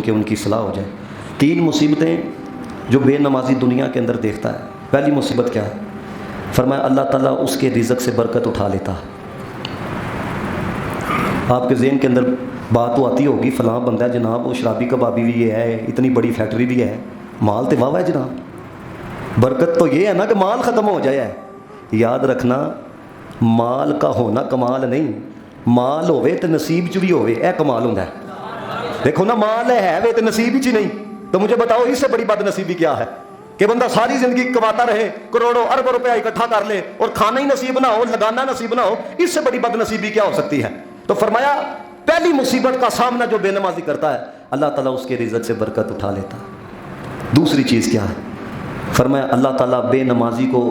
کہ ان کی صلاح ہو جائے۔ تین مصیبتیں جو بے نمازی دنیا کے اندر دیکھتا ہے۔ پہلی مصیبت کیا ہے؟ فرمایا اللہ تعالیٰ اس کے رزق سے برکت اٹھا لیتا ہے۔ آپ کے ذہن کے اندر بات تو آتی ہوگی، فلاں بندہ ہے جناب وہ شرابی کبابی بھی ہے، اتنی بڑی فیکٹری بھی ہے، مال تو واہ ہے جناب۔ برکت تو یہ ہے نا کہ مال ختم ہو جائے۔ یاد رکھنا مال کا ہونا کمال نہیں، مال ہوئے تو نصیب چ بھی ہوئے، اے کمال ہوندا ہے۔ دیکھو نا مال ہے وے تو نصیب چ نہیں، تو مجھے بتاؤ اس سے بڑی بد نصیبی کیا ہے کہ بندہ ساری زندگی کماتا رہے، کروڑوں اربوں روپیہ اکٹھا کر لے اور کھانا ہی نصیب نہ ہو، لگانا نصیب نہ ہو، اس سے بڑی بد نصیبی کیا ہو سکتی ہے؟ تو فرمایا پہلی مصیبت کا سامنا جو بے نمازی کرتا ہے اللہ تعالیٰ اس کے رزق سے برکت اٹھا لیتا ہے۔ دوسری چیز کیا ہے؟ فرمایا اللہ تعالیٰ بے نمازی کو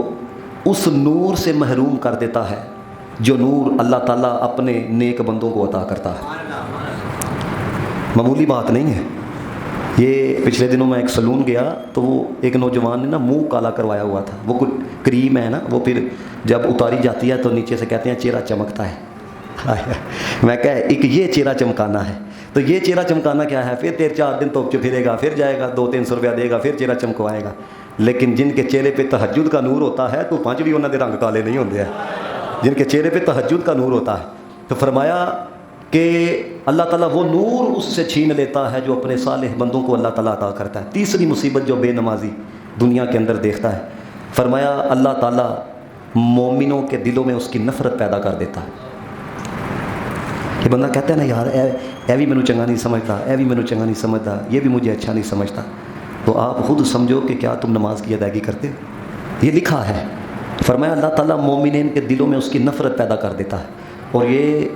اس نور سے محروم کر دیتا ہے جو نور اللہ تعالیٰ اپنے نیک بندوں کو عطا کرتا ہے۔ معمولی بات نہیں ہے یہ۔ پچھلے دنوں میں ایک سلون گیا تو وہ ایک نوجوان نے نا منہ کالا کروایا ہوا تھا، وہ کوئی کریم ہے نا، وہ پھر جب اتاری جاتی ہے تو نیچے سے کہتے ہیں چہرہ چمکتا ہے۔ میں کہا ایک یہ چہرہ چمکانا ہے، تو یہ چہرہ چمکانا کیا ہے؟ پھر 3-4 دن توپ پھرے گا، پھر جائے گا 200-300 روپیہ دے گا، پھر چہرہ چمکوائے گا۔ لیکن جن کے چہرے پہ تہجد کا نور ہوتا ہے تو 5 بھی انہوں نے رنگ کالے نہیں ہوتے ہیں، جن کے چہرے پہ تہجد کا نور ہوتا ہے۔ تو فرمایا کہ اللہ تعالیٰ وہ نور اس سے چھین لیتا ہے جو اپنے صالح بندوں کو اللہ تعالیٰ عطا کرتا ہے۔ تیسری مصیبت جو بے نمازی دنیا کے اندر دیکھتا ہے، فرمایا اللہ تعالیٰ مومنوں کے دلوں میں اس کی نفرت پیدا کر دیتا ہے۔ یہ بندہ کہتا ہے نا یار اے بھی مینوں چنگا نہیں سمجھتا، اے بھی مینوں چنگا نہیں سمجھتا، یہ بھی مجھے اچھا نہیں سمجھتا، تو آپ خود سمجھو کہ کیا تم نماز کی ادائیگی کرتے ہو؟ یہ لکھا ہے۔ فرمایا اللہ تعالیٰ مومنین کے دلوں میں اس کی نفرت پیدا کر دیتا ہے۔ اور یہ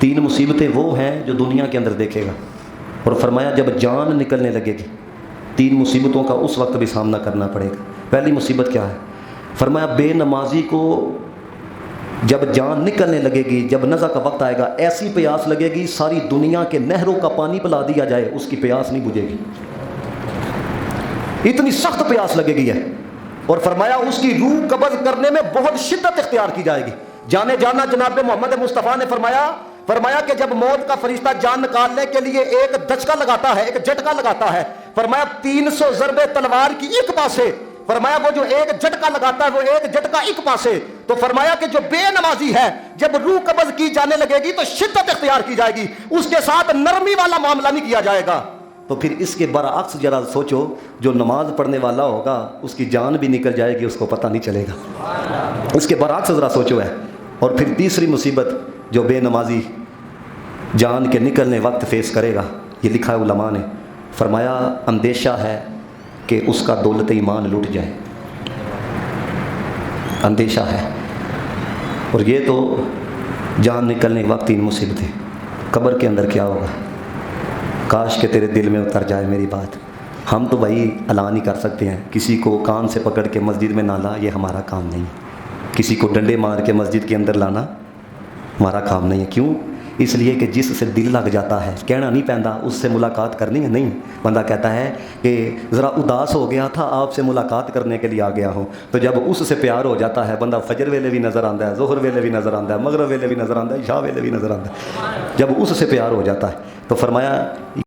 3 مصیبتیں وہ ہیں جو دنیا کے اندر دیکھے گا۔ اور فرمایا جب جان نکلنے لگے گی 3 مصیبتوں کا اس وقت بھی سامنا کرنا پڑے گا۔ پہلی مصیبت کیا ہے؟ فرمایا بے نمازی کو جب جان نکلنے لگے گی، جب نزع کا وقت آئے گا، ایسی پیاس لگے گی ساری دنیا کے نہروں کا پانی پلا دیا جائے اس کی پیاس نہیں بجھے گی، اتنی سخت پیاس لگے گی ہے۔ اور فرمایا اس کی روح قبض کرنے میں بہت شدت اختیار کی جائے گی۔ جانے جانا جناب محمد مصطفیٰ نے فرمایا کہ جب موت کا فرشتہ جان نکالنے کے لیے ایک دھچکا لگاتا ہے، ایک جھٹکا لگاتا ہے، فرمایا 300 ضربے تلوار کی ایک پاسے، فرمایا وہ جو ایک جھٹکا لگاتا ہے وہ ایک جھٹکا ایک پاسے، تو فرمایا کہ جو بے نمازی ہے جب روح قبض کی جانے لگے گی تو شدت اختیار کی جائے گی، اس کے ساتھ نرمی والا معاملہ نہیں کیا جائے گا۔ تو پھر اس کے برعکس ذرا سوچو، جو نماز پڑھنے والا ہوگا اس کی جان بھی نکل جائے گی، اس کو پتہ نہیں چلے گا۔ اس کے برعکس ذرا سوچو ہے۔ اور پھر تیسری مصیبت جو بے نمازی جان کے نکلنے وقت فیس کرے گا، یہ لکھا ہے علماء نے، فرمایا اندیشہ ہے کہ اس کا دولت ایمان لٹ جائے، اندیشہ ہے۔ اور یہ تو جان نکلنے کے وقت 3 مصیبتیں۔ قبر کے اندر کیا ہوگا؟ کاش کہ تیرے دل میں اتر جائے میری بات۔ ہم تو بھائی اعلان ہی کر سکتے ہیں، کسی کو کان سے پکڑ کے مسجد میں نہ لا، یہ ہمارا کام نہیں۔ کسی کو ڈنڈے مار کے مسجد کے اندر لانا ہمارا کام نہیں ہے۔ کیوں؟ اس لیے کہ جس سے دل لگ جاتا ہے، کہنا نہیں پہنتا اس سے ملاقات کرنی ہے، نہیں۔ بندہ کہتا ہے کہ ذرا اداس ہو گیا تھا، آپ سے ملاقات کرنے کے لیے آ گیا ہوں، تو جب اس سے پیار ہو جاتا ہے بندہ فجر ویلے بھی نظر آتا ہے، ظہر ویلے بھی نظر آتا ہے، مغرب ویلے بھی نظر آتا ہے، عشاء ویلے بھی نظر آتا ہے، جب اس سے پیار ہو جاتا ہے۔ تو فرمایا